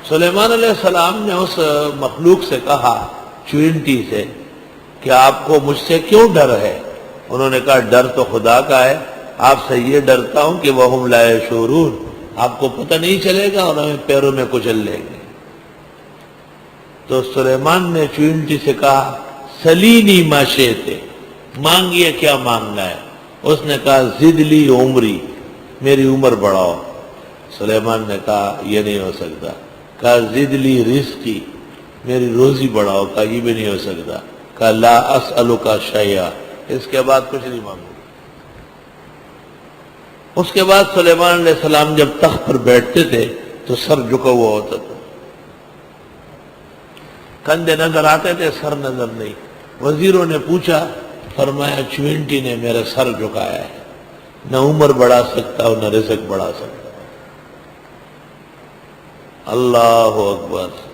سلیمان علیہ السلام نے اس مخلوق سے کہا، چوینٹی سے، کہ آپ کو مجھ سے کیوں ڈر ہے؟ انہوں نے کہا ڈر تو خدا کا ہے، آپ سے یہ ڈرتا ہوں کہ وَهُمْ لَا يَشْعُرُونَ، آپ کو پتہ نہیں چلے گا اور ہمیں پیروں میں کچل لیں گے۔ تو سلیمان نے چوینٹی سے کہا سلینی ما شئت، مانگیے کیا مانگنا ہے؟ اس نے کہا زد لی عمری، میری عمر بڑھاؤ۔ سلیمان نے کہا یہ نہیں ہو سکتا۔ کہا زد لی رزقی، میری روزی بڑھاؤ۔ کہا یہ بھی نہیں ہو سکتا۔ کہا لا اسألک شیئا، اس کے بعد کچھ نہیں مانگوں۔ اس کے بعد سلیمان علیہ السلام جب تخت پر بیٹھتے تھے تو سر جھکا ہوا ہوتا تھا، کندھے نظر آتے تھے، سر نظر نہیں۔ وزیروں نے پوچھا، فرمایا چوینٹی نے میرا سر جھکایا ہے، نہ عمر بڑھا سکتا اور نہ رزق بڑھا سکتا۔ اللہ اکبر۔